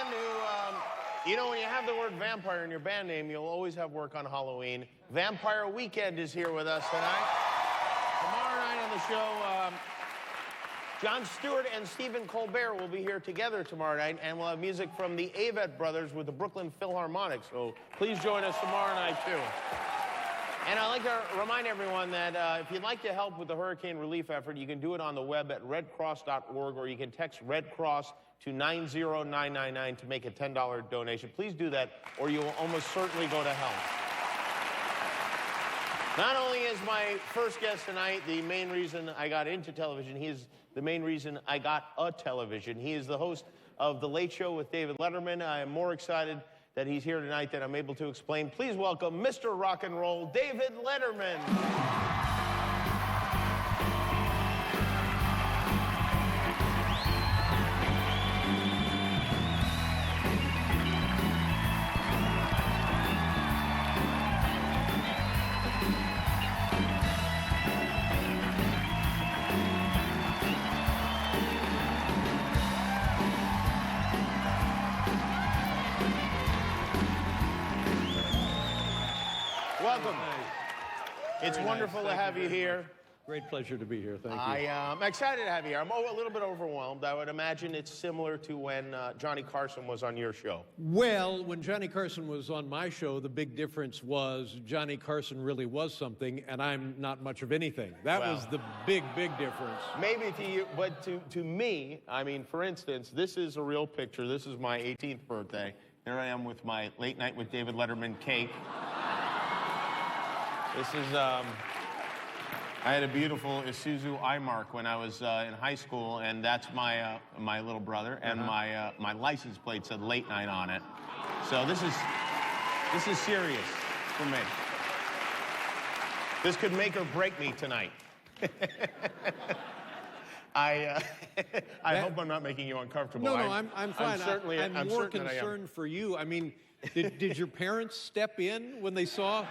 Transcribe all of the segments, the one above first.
band who, when you have the word vampire in your band name, you'll always have work on Halloween. Vampire Weekend is here with us tonight. Tomorrow night on the show, Jon Stewart and Stephen Colbert will be here together tomorrow night, and we'll have music from the Avett Brothers with the Brooklyn Philharmonic. So please join us tomorrow night, too. And I'd like to remind everyone that if you'd like to help with the hurricane relief effort, you can do it on the web at redcross.org, or you can text Red Cross to 90999 to make a $10 donation. Please do that, or you will almost certainly go to hell. Not only is my first guest tonight the main reason I got into television, he is the main reason I got a television. He is the host of The Late Show with David Letterman. I am more excited that he's here tonight than I'm able to explain. Please welcome Mr. Rock and Roll, David Letterman. Welcome. It's wonderful to have you here. Great pleasure to be here. Thank you. I'm excited to have you here. I'm a little bit overwhelmed. I would imagine it's similar to when Johnny Carson was on your show. Well, when Johnny Carson was on my show, the big difference was Johnny Carson really was something, and I'm not much of anything. That was the big, big difference. Maybe to you, but to me, I mean, for instance, this is a real picture. This is my 18th birthday. Here I am with my Late Night with David Letterman cake. This is, I had a beautiful Isuzu iMark when I was in high school, and that's my my little brother, and my license plate said Late Night on it. So this is serious for me. This could make or break me tonight. I hope I'm not making you uncomfortable. No, I'm fine. I'm more certain concerned for you. I mean, did your parents step in when they saw?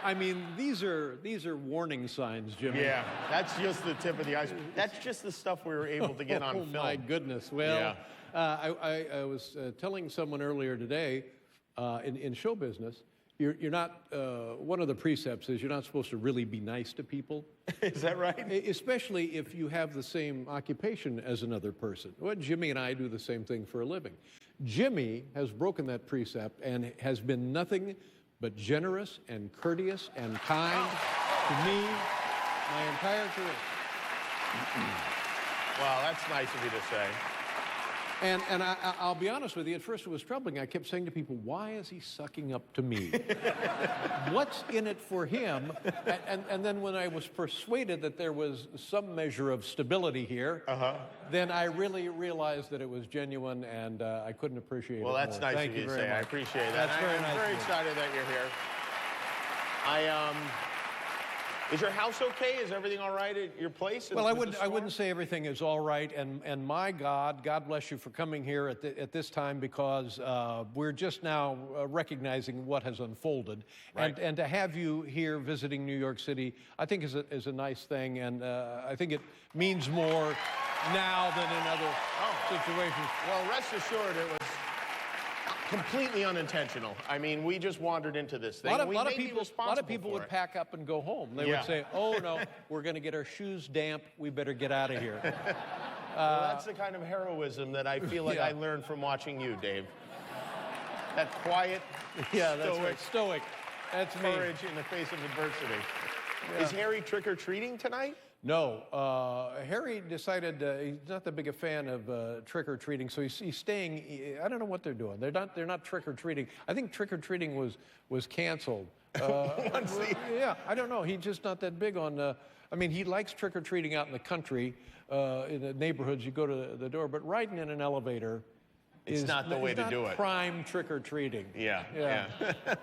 I mean, these are warning signs, Jimmy. Yeah, that's just the tip of the iceberg. That's just the stuff we were able to get on film. Oh, my goodness. Well, I was telling someone earlier today, in show business, you're not, one of the precepts is you're not supposed to really be nice to people. Is that right? Especially if you have the same occupation as another person. Well, Jimmy and I do the same thing for a living. Jimmy has broken that precept and has been nothing but generous and courteous and kind to me my entire career. Well, that's nice of you to say. And I'll be honest with you, at first it was troubling. I kept saying to people, why is he sucking up to me? What's in it for him? And then when I was persuaded that there was some measure of stability here, then I really realized that it was genuine, and I couldn't appreciate it more. Well, that's nice of you to say. I appreciate that. That's very nice. I'm very excited that you're here. Is your house okay? Is everything all right at your place? Well, I wouldn't say everything is all right, and my God bless you for coming here at this time, because we're just now recognizing what has unfolded, right. and to have you here visiting New York City, I think is a nice thing, and I think it means more now than in other situations. Well, rest assured, it was completely unintentional. I mean, we just wandered into this thing. A lot of people would pack up and go home. They would say, oh, no, we're going to get our shoes damp. We better get out of here. Well, that's the kind of heroism that I feel like I learned from watching you, Dave. That quiet, that's right. Stoic. That's courage in the face of adversity. Yeah. Is Harry trick-or-treating tonight? No, Harry decided he's not that big a fan of trick-or-treating, so he's staying. I don't know what they're doing. They're not trick-or-treating. I think trick-or-treating was canceled. Yeah, I don't know. He's just not that big on. I mean, he likes trick-or-treating out in the country, in the neighborhoods. You go to the door, but riding in an elevator. It's not the way to do it. Prime trick-or-treating. Yeah.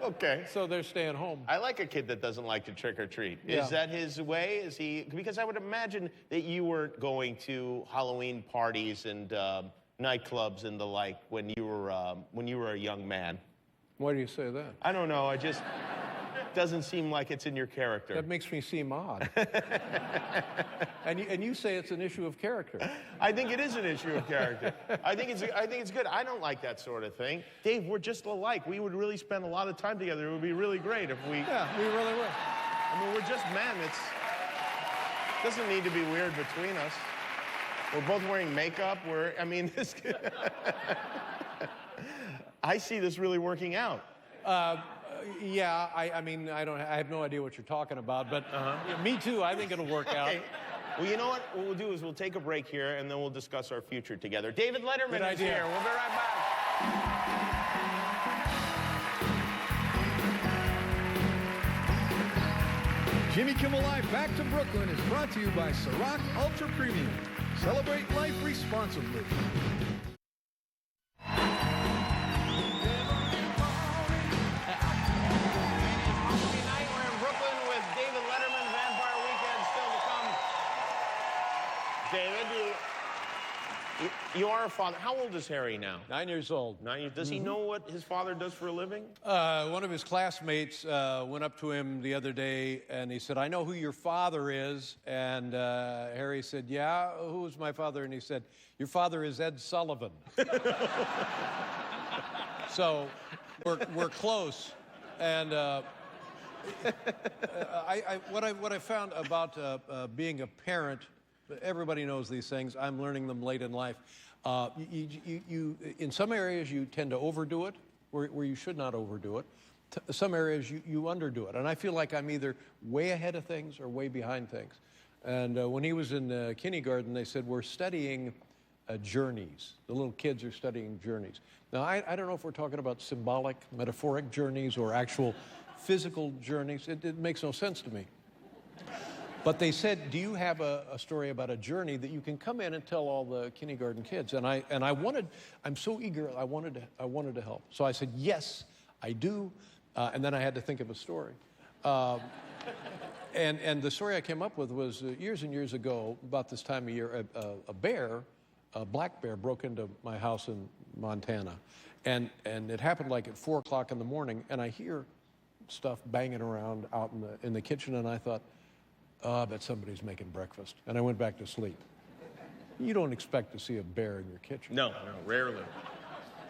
Okay. So they're staying home. I like a kid that doesn't like to trick-or-treat. Is that his way? Is he? Because I would imagine that you weren't going to Halloween parties and nightclubs and the like when you were a young man. Why do you say that? I don't know. doesn't seem like it's in your character. That makes me seem odd. and you say it's an issue of character. I think it is an issue of character. I think it's good. I don't like that sort of thing. Dave, we're just alike. We would really spend a lot of time together. It would be really great if we... Yeah, we really would. I mean, we're just men. It doesn't need to be weird between us. We're both wearing makeup. This... I see this really working out. Yeah, I have no idea what you're talking about, but me too. I think it'll work out. Well, you know what we'll do is we'll take a break here, and then we'll discuss our future together. David Letterman is here. We'll be right back. Jimmy Kimmel Live Back to Brooklyn is brought to you by Ciroc Ultra Premium. Celebrate life responsibly. David, you are a father. How old is Harry now? 9 years old. 9 years. Does he know what his father does for a living? One of his classmates went up to him the other day, and he said, "I know who your father is." And Harry said, "Yeah, who's my father?" And he said, "Your father is Ed Sullivan." So we're close. And what I found about being a parent, everybody knows these things. I'm learning them late in life. You in some areas, you tend to overdo it, where you should not overdo it. Some areas, you underdo it. And I feel like I'm either way ahead of things or way behind things. And when he was in kindergarten, they said, we're studying journeys. The little kids are studying journeys. Now, I don't know if we're talking about symbolic, metaphoric journeys or actual physical journeys. It makes no sense to me. But they said, do you have a story about a journey that you can come in and tell all the kindergarten kids? And I'm so eager, I wanted to help. So I said, yes, I do. And then I had to think of a story. And the story I came up with was years and years ago, about this time of year, a black bear broke into my house in Montana. And it happened like at 4 o'clock in the morning, and I hear stuff banging around out in the kitchen, and I thought, oh, I bet somebody's making breakfast. And I went back to sleep. You don't expect to see a bear in your kitchen. No, rarely.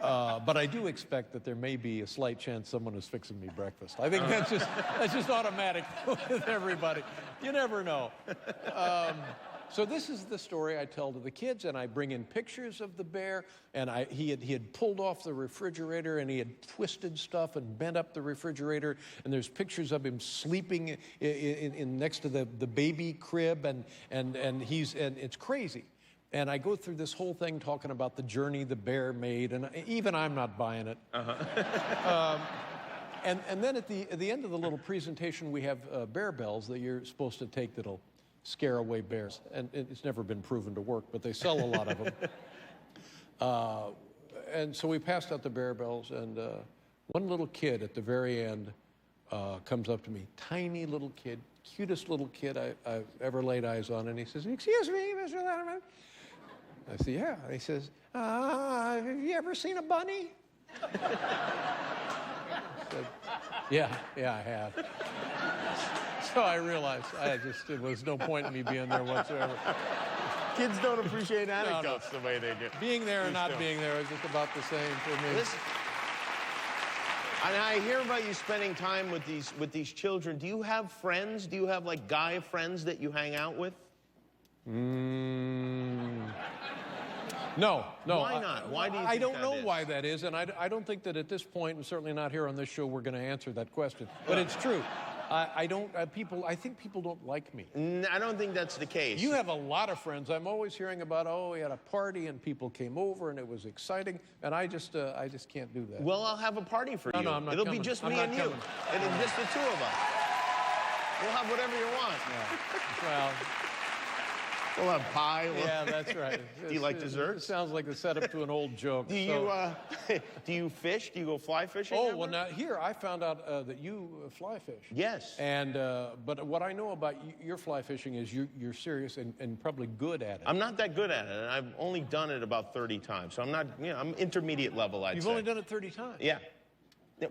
But I do expect that there may be a slight chance someone is fixing me breakfast. I think that's just automatic with everybody. You never know. So this is the story I tell to the kids, and I bring in pictures of the bear, and he had pulled off the refrigerator, and he had twisted stuff and bent up the refrigerator, and there's pictures of him sleeping in next to the baby crib, and it's crazy. And I go through this whole thing talking about the journey the bear made, and even I'm not buying it. And then at the end of the little presentation, we have bear bells that you're supposed to take that'll scare away bears. And it's never been proven to work, but they sell a lot of them. And so we passed out the bear bells, and one little kid at the very end comes up to me, tiny little kid, cutest little kid I've ever laid eyes on, and he says, "Excuse me, Mr. Letterman." I said, "Yeah." And he says, "Have you ever seen a bunny?" I said, yeah, I have. So I realized there was no point in me being there whatsoever. Kids don't appreciate anecdotes the way they do. Being there or not being there is just about the same for me. And I hear about you spending time with these children. Do you have friends? Do you have like guy friends that you hang out with? No. Why not? Why do you think I don't know is? why that is, and I don't think that at this point, and certainly not here on this show, we're going to answer that question. But it's true. I think people don't like me. I don't think that's the case. You have a lot of friends. I'm always hearing about, oh, we had a party and people came over and it was exciting, and I just can't do that. Well, I'll have a party for you. No, I'm not It'll coming. be just I'm me not and you. coming. It'll be just the two of us. We'll have whatever you want. Yeah. Well, we'll have pie. Yeah, that's right. Do you like desserts? It sounds like the setup to an old joke. Do you fish? Do you go fly fishing? Oh, ever? well, now here I found out that you fly fish. Yes. And but what I know about your fly fishing is you're serious and probably good at it. I'm not that good at it, and I've only done it about 30 times. So I'm not, I'm intermediate level, I'd say. You've only done it 30 times? Yeah.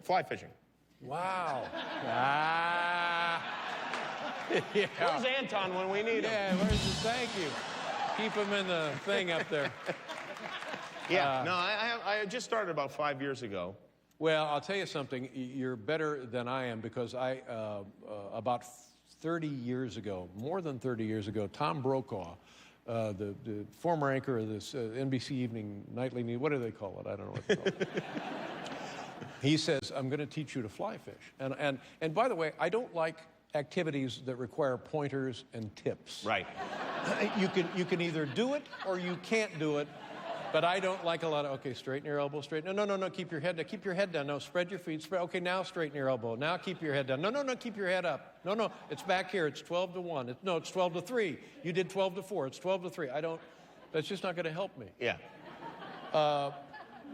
Fly fishing. Wow. Ah. Yeah. Where's Anton when we need him? Yeah, where's the thank you? Keep him in the thing up there. Yeah, no, I just started about 5 years ago. Well, I'll tell you something. You're better than I am because about 30 years ago, more than 30 years ago, Tom Brokaw, the former anchor of this NBC Evening Nightly News, what do they call it? I don't know what they call it. He says, I'm going to teach you to fly fish. And by the way, I don't like activities that require pointers and tips. Right. You can either do it or you can't do it. But I don't like a lot of, okay, straighten your elbow, straighten. No, keep your head down. Keep your head down. No, spread your feet. Spread. Okay, now straighten your elbow. Now keep your head down. No, keep your head up. No, it's back here. It's 12 to 1. It's 12 to 3. You did 12 to 4. It's 12 to 3. That's just not going to help me. Yeah.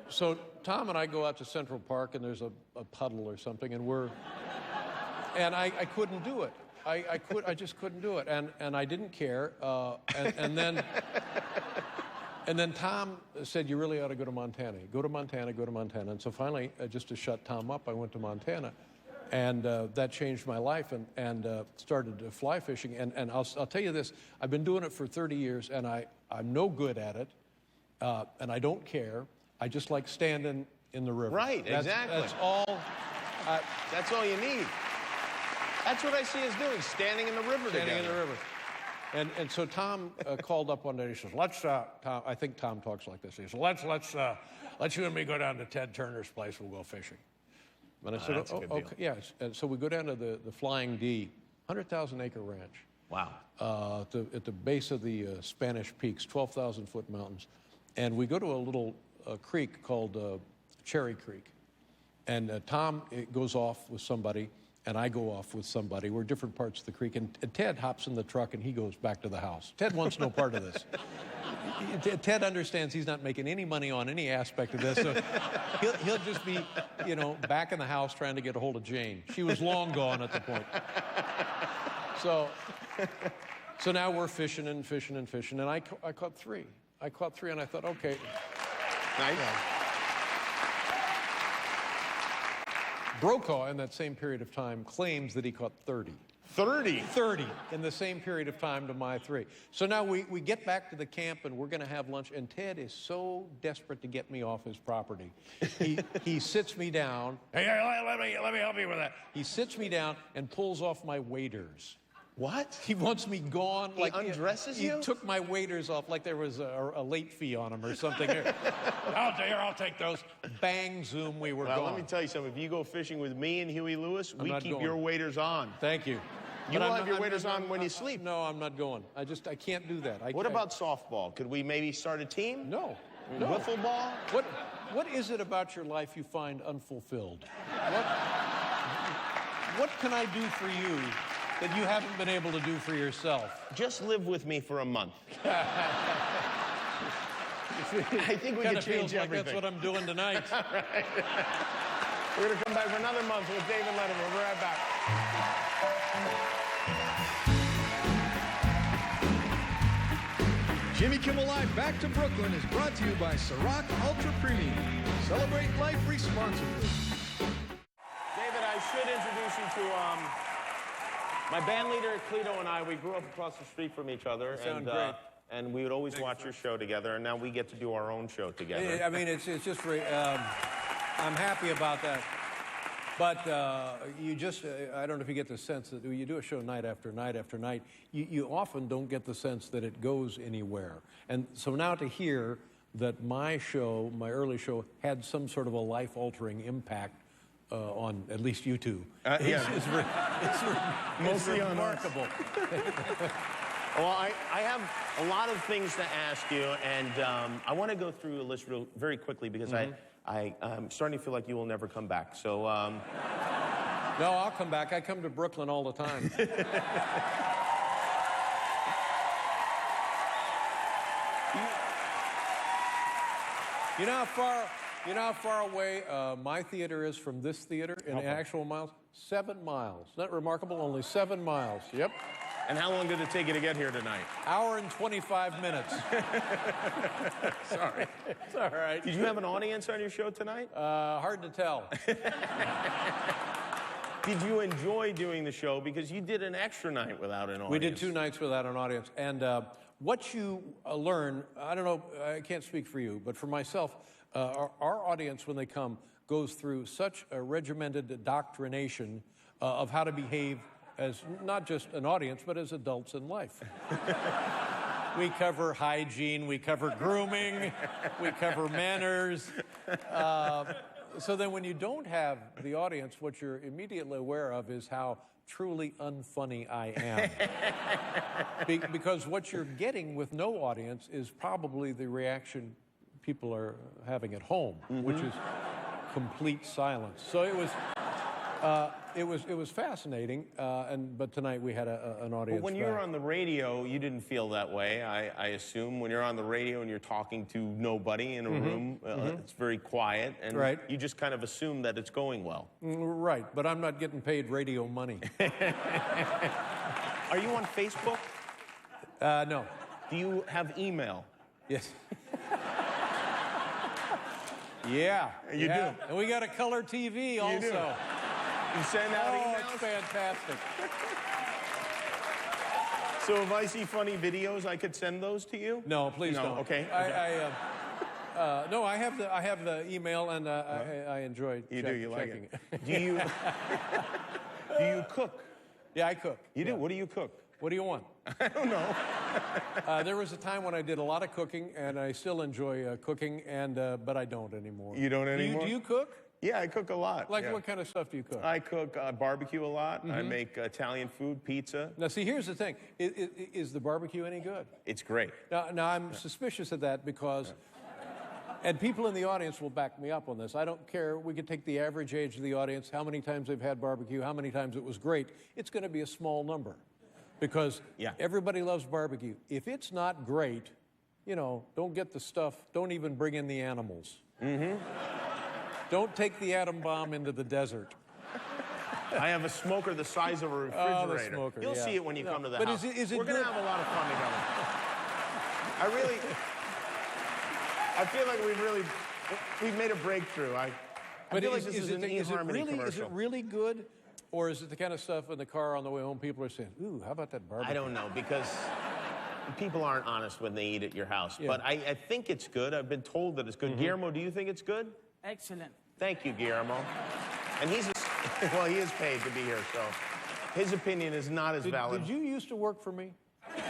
So Tom and I go out to Central Park, and there's a puddle or something, and I couldn't do it. I just couldn't do it, and I didn't care. And then Tom said, you really ought to go to Montana. Go to Montana. And so finally, just to shut Tom up, I went to Montana. And that changed my life and started fly fishing. And I'll tell you this, I've been doing it for 30 years, and I'm no good at it, and I don't care. I just like standing in the river. Right, exactly. That's all. That's all you need. That's what I see us doing, standing in the river together. Standing in the river. And so Tom called up one day. He says, Tom, I think Tom talks like this. He says, let's you and me go down to Ted Turner's place. We'll go fishing. And I said, that's a good deal. Okay, yeah. And so we go down to the Flying D, 100,000-acre ranch. Wow. At the base of the Spanish Peaks, 12,000-foot mountains. And we go to a little creek called Cherry Creek. And Tom goes off with somebody, and I go off with somebody. We're different parts of the creek. And Ted hops in the truck, and he goes back to the house. Ted wants no part of this. Ted understands he's not making any money on any aspect of this. So he'll just be, back in the house trying to get a hold of Jane. She was long gone at the point. So now we're fishing, and I caught three. And I thought, okay. Nice. Brokaw, in that same period of time, claims that he caught 30. 30? 30 in the same period of time to my 3. So now we get back to the camp, and we're going to have lunch, and Ted is so desperate to get me off his property. He sits me down. Hey, let me help you with that. He sits me down and pulls off my waders. What? He wants me gone. He undresses you? He took my waders off like there was a late fee on them or something. I'll take those. Bang, zoom, we were gone. Let me tell you something. If you go fishing with me and Huey Lewis, we keep your waders on. Thank you. You will have your waders on when you sleep. No, I'm not going. I can't do that. What about softball? Could we maybe start a team? No. Wiffle ball? What is it about your life you find unfulfilled? What can I do for you that you haven't been able to do for yourself? Just live with me for a month. I think we can change everything. Like that's what I'm doing tonight. All right. We're going to come back for another month with David Letterman. We'll be right back. Jimmy Kimmel Live Back to Brooklyn is brought to you by Ciroc Ultra Premium. Celebrate life responsibly. David, I should introduce you to my band leader, Cleto, and I. We grew up across the street from each other. Great. And we would always watch your show together, and now we get to do our own show together. I mean, it's just I'm happy about that. But you just, I don't know if you get the sense that you do a show night after night after night, you often don't get the sense that it goes anywhere. And so now to hear that my show, my early show, had some sort of a life-altering impact on at least you two. It's remarkable. Well, I have a lot of things to ask you, and I want to go through a list very quickly because I'm starting to feel like you will never come back. So, no, I'll come back. I come to Brooklyn all the time. You know how far away my theater is from this theater in actual miles? 7 miles. Isn't that remarkable? Only 7 miles. Yep. And how long did it take you to get here tonight? Hour and 25 minutes. Sorry. It's all right. Did you have an audience on your show tonight? Hard to tell. Did you enjoy doing the show? Because you did an extra night without an audience. We did 2 nights without an audience. And what you learn, I don't know, I can't speak for you, but for myself, our audience, when they come, goes through such a regimented indoctrination of how to behave as not just an audience, but as adults in life. We cover hygiene, we cover grooming, we cover manners. So then when you don't have the audience, what you're immediately aware of is how truly unfunny I am. Because what you're getting with no audience is probably the reaction people are having at home, which is complete silence. So it was fascinating, but tonight we had an audience. But when you're on the radio, you didn't feel that way, I assume. When you're on the radio and you're talking to nobody in a room, it's very quiet, and you just kind of assume that it's going well. Right, but I'm not getting paid radio money. Are you on Facebook? No. Do you have email? Yes. Yeah. You do? And we got a color TV also. Do. You send out emails? It's fantastic. So if I see funny videos, I could send those to you? No, please don't. Okay. No, I have the email, and I enjoy You like checking it. Do you cook? Yeah, I cook. You do? What do you cook? What do you want? I don't know. There was a time when I did a lot of cooking, and I still enjoy cooking, but I don't anymore. You don't anymore? Do you cook? Yeah, I cook a lot. Like what kind of stuff do you cook? I cook barbecue a lot. I make Italian food, pizza. Now, see, here's the thing. Is the barbecue any good? It's great. Now I'm suspicious of that because, and people in the audience will back me up on this. I don't care. We could take the average age of the audience, how many times they've had barbecue, how many times it was great. It's going to be a small number because everybody loves barbecue. If it's not great, don't get the stuff. Don't even bring in the animals. Don't take the atom bomb into the desert. I have a smoker the size of a refrigerator. Oh, the smoker, You'll see it when you come to the but house. Is it We're going to have a lot of fun together. I feel like we've made a breakthrough. I feel like this is an eHarmony commercial. Is it really good? Or is it the kind of stuff in the car on the way home people are saying, ooh, how about that barbecue? I don't know, because people aren't honest when they eat at your house. Yeah. But I think it's good. I've been told that it's good. Guillermo, do you think it's good? Excellent. Thank you, Guillermo. And he is paid to be here, so his opinion is not as valid. Did you used to work for me? No.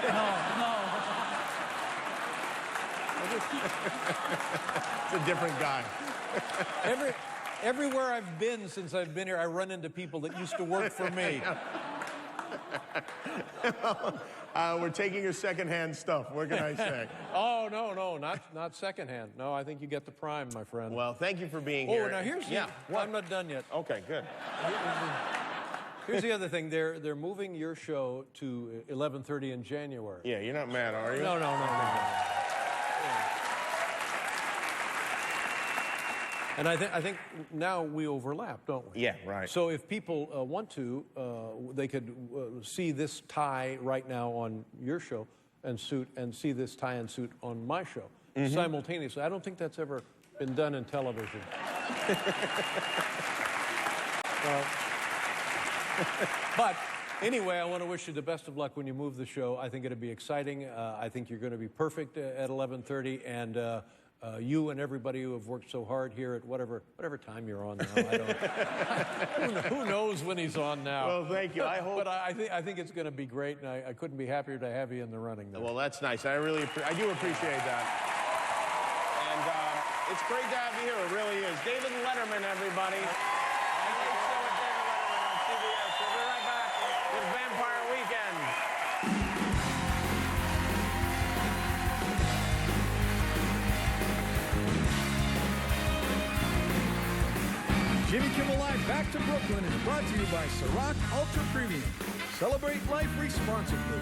It's a different guy. Everywhere I've been since I've been here, I run into people that used to work for me. We're taking your secondhand stuff. What can I say? Oh, no, not secondhand. No, I think you get the prime, my friend. Well, thank you for being here. Oh, now here's I'm not done yet. Okay, good. Here's the other thing. They're moving your show to 11:30 in January. Yeah, you're not mad, are you? No. And I think now we overlap, don't we? Yeah, right. So if people want to, they could see this tie right now on your show and suit, and see this tie and suit on my show simultaneously. I don't think that's ever been done in television. But anyway, I want to wish you the best of luck when you move the show. I think it'll be exciting. I think you're going to be perfect at 11:30, and you and everybody who have worked so hard here at whatever time you're on now. I don't. Who knows when he's on now? Well, thank you. I hope. But I think it's going to be great, and I couldn't be happier to have you in the running. There. Well, that's nice. I do appreciate that. And it's great to have you here. It really is. David Letterman, everybody. We'll be right back with Vampire Weekend. Jimmy Kimmel Live Back to Brooklyn is brought to you by Ciroc Ultra Premium. Celebrate life responsibly.